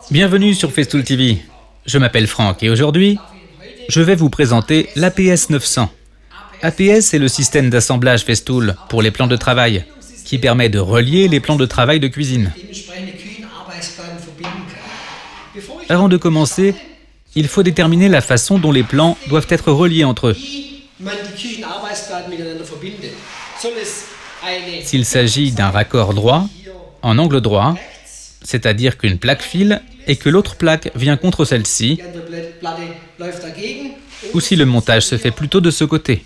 Bienvenue sur Festool TV. Je m'appelle Franck et aujourd'hui, je vais vous présenter l'APS 900. APS est le système d'assemblage Festool pour les plans de travail, qui permet de relier les plans de travail de cuisine. Avant de commencer, il faut déterminer la façon dont les plans doivent être reliés entre eux. S'il s'agit d'un raccord droit, en angle droit, c'est-à-dire qu'une plaque file et que l'autre plaque vient contre celle-ci, ou si le montage se fait plutôt de ce côté.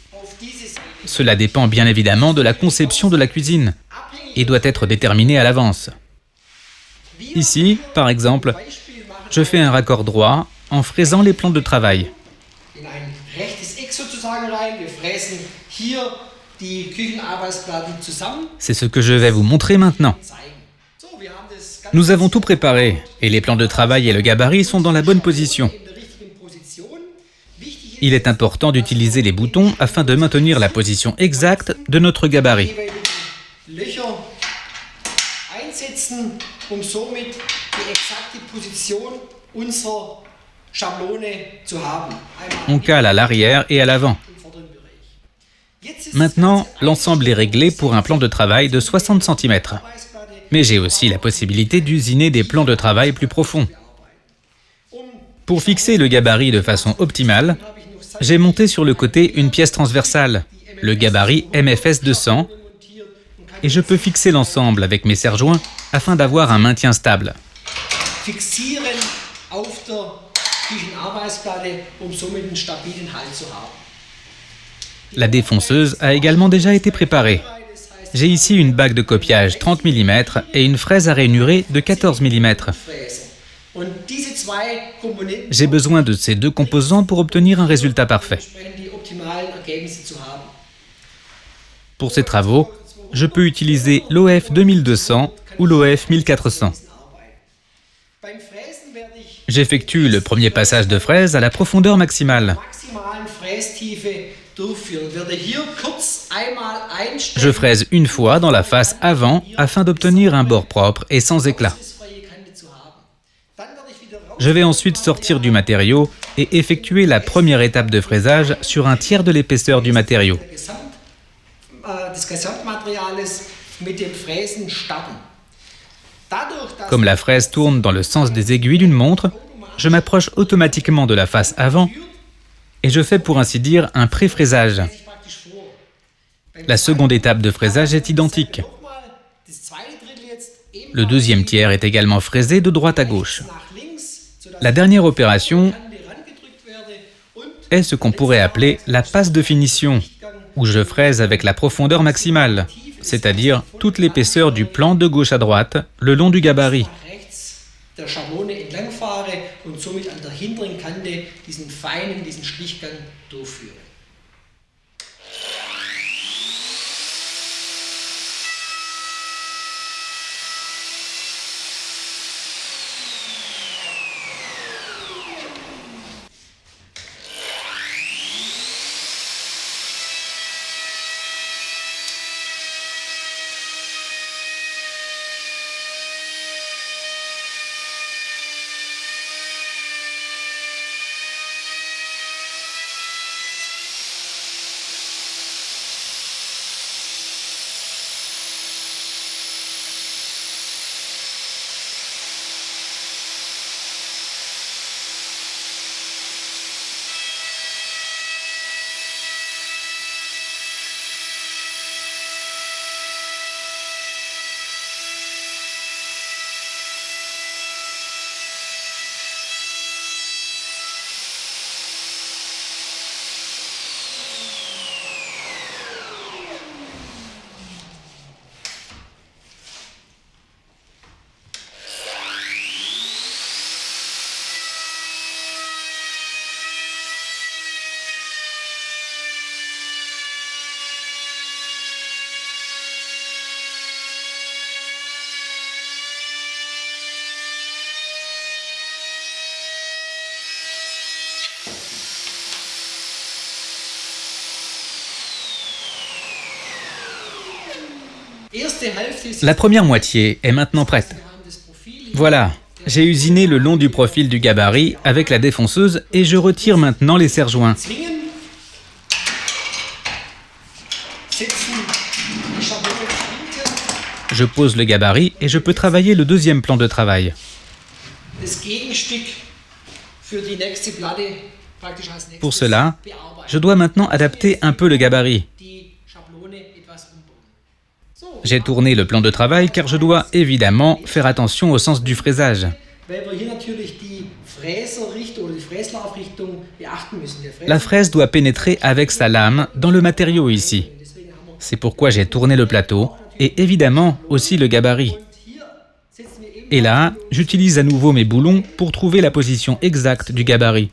Cela dépend bien évidemment de la conception de la cuisine et doit être déterminé à l'avance. Ici, par exemple, je fais un raccord droit en fraisant les plans de travail. C'est ce que je vais vous montrer maintenant. Nous avons tout préparé et les plans de travail et le gabarit sont dans la bonne position. Il est important d'utiliser les boutons afin de maintenir la position exacte de notre gabarit. On cale à l'arrière et à l'avant. Maintenant, l'ensemble est réglé pour un plan de travail de 60 cm. Mais j'ai aussi la possibilité d'usiner des plans de travail plus profonds. Pour fixer le gabarit de façon optimale, j'ai monté sur le côté une pièce transversale, le gabarit MFS 200, et je peux fixer l'ensemble avec mes serre-joints afin d'avoir un maintien stable. La défonceuse a également déjà été préparée. J'ai ici une bague de copiage 30 mm et une fraise à rainurer de 14 mm. J'ai besoin de ces deux composants pour obtenir un résultat parfait. Pour ces travaux, je peux utiliser l'OF 2200 ou l'OF 1400. J'effectue le premier passage de fraise à la profondeur maximale. Je fraise une fois dans la face avant afin d'obtenir un bord propre et sans éclat. Je vais ensuite sortir du matériau et effectuer la première étape de fraisage sur un tiers de l'épaisseur du matériau. Comme la fraise tourne dans le sens des aiguilles d'une montre, je m'approche automatiquement de la face avant et je fais pour ainsi dire un pré-fraisage. La seconde étape de fraisage est identique. Le deuxième tiers est également fraisé de droite à gauche. La dernière opération est ce qu'on pourrait appeler la passe de finition, où je fraise avec la profondeur maximale, c'est-à-dire toute l'épaisseur du plan de gauche à droite, le long du gabarit. La première moitié est maintenant prête. Voilà, J'ai usiné le long du profil du gabarit avec la défonceuse et je retire maintenant les serre-joints. Je pose le gabarit et je peux travailler le deuxième plan de travail. Pour cela, je dois maintenant adapter un peu le gabarit. J'ai tourné le plan de travail car je dois évidemment faire attention au sens du fraisage. La fraise doit pénétrer avec sa lame dans le matériau ici. C'est pourquoi j'ai tourné le plateau et évidemment aussi le gabarit. Et là, j'utilise à nouveau mes boulons pour trouver la position exacte du gabarit.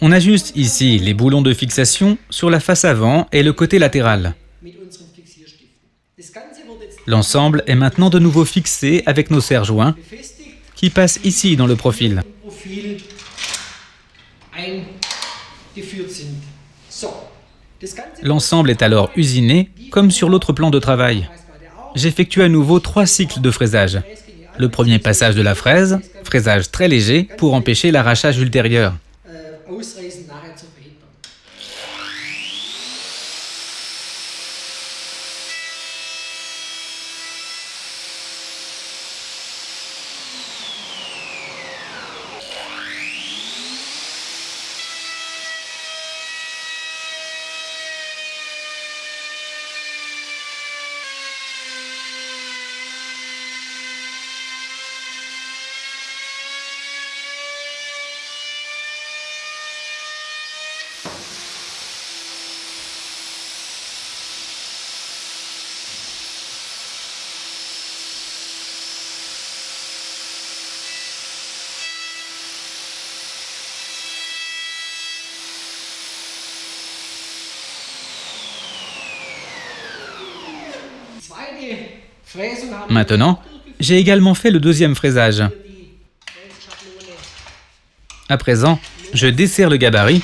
On ajuste ici les boulons de fixation sur la face avant et le côté latéral. L'ensemble est maintenant de nouveau fixé avec nos serre-joints qui passent ici dans le profil. L'ensemble est alors usiné comme sur l'autre plan de travail. J'effectue à nouveau 3 cycles de fraisage. Le premier passage de la fraise, fraisage très léger pour empêcher l'arrachage ultérieur. Maintenant, j'ai également fait le deuxième fraisage. À présent, je desserre le gabarit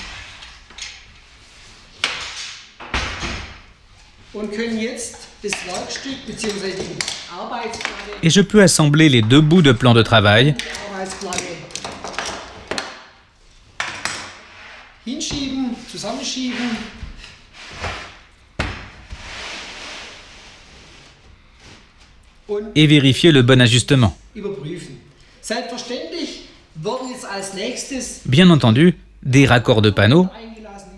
et je peux assembler les 2 bouts de plan de travail et vérifier le bon ajustement. Bien entendu, des raccords de panneaux,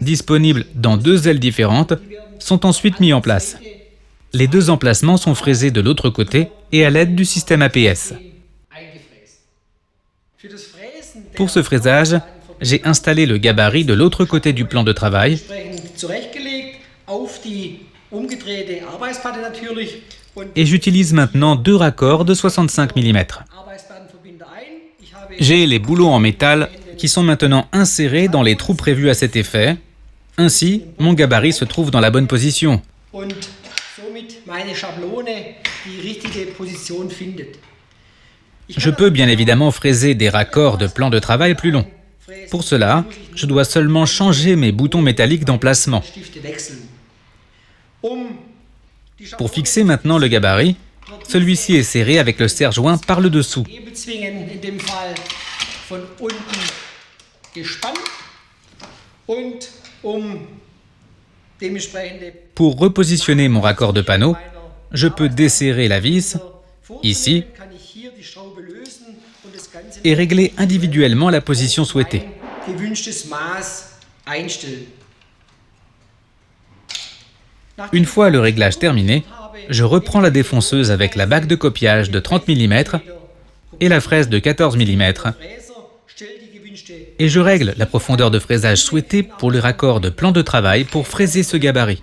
disponibles dans 2 ailes différentes, sont ensuite mis en place. Les 2 emplacements sont fraisés de l'autre côté et à l'aide du système APS. Pour ce fraisage, j'ai installé le gabarit de l'autre côté du plan de travail et j'utilise maintenant 2 raccords de 65 mm. J'ai les boulons en métal qui sont maintenant insérés dans les trous prévus à cet effet. Ainsi, mon gabarit se trouve dans la bonne position. Je peux bien évidemment fraiser des raccords de plan de travail plus longs. Pour cela, je dois seulement changer mes boutons métalliques d'emplacement. Pour fixer maintenant le gabarit, celui-ci est serré avec le serre-joint par le dessous. Pour repositionner mon raccord de panneau, je peux desserrer la vis, ici, et régler individuellement la position souhaitée. Une fois le réglage terminé, je reprends la défonceuse avec la bague de copiage de 30 mm et la fraise de 14 mm et je règle la profondeur de fraisage souhaitée pour le raccord de plan de travail pour fraiser ce gabarit.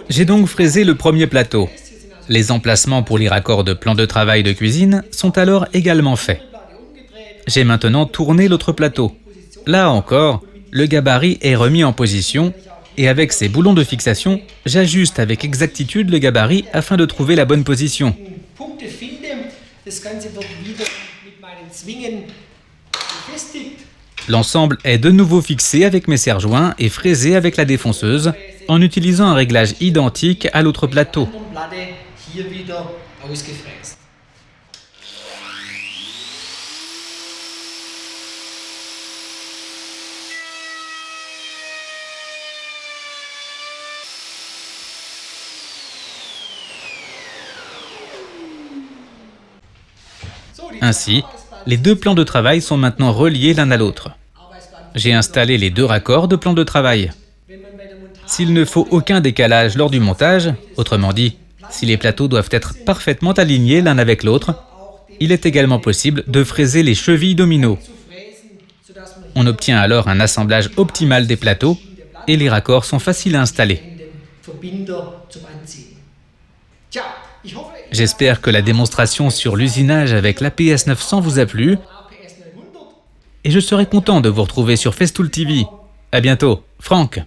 J'ai donc fraisé le premier plateau. Les emplacements pour les raccords de plan de travail de cuisine sont alors également faits. J'ai maintenant tourné l'autre plateau. Là encore, le gabarit est remis en position et avec ces boulons de fixation, j'ajuste avec exactitude le gabarit afin de trouver la bonne position. L'ensemble est de nouveau fixé avec mes serre-joints et fraisé avec la défonceuse en utilisant un réglage identique à l'autre plateau. Ainsi, les deux plans de travail sont maintenant reliés l'un à l'autre. J'ai installé les deux raccords de plan de travail. S'il ne faut aucun décalage lors du montage, autrement dit, si les plateaux doivent être parfaitement alignés l'un avec l'autre, il est également possible de fraiser les chevilles domino. On obtient alors un assemblage optimal des plateaux et les raccords sont faciles à installer. J'espère que la démonstration sur l'usinage avec l'APS 900 vous a plu et je serai content de vous retrouver sur Festool TV. À bientôt, Franck.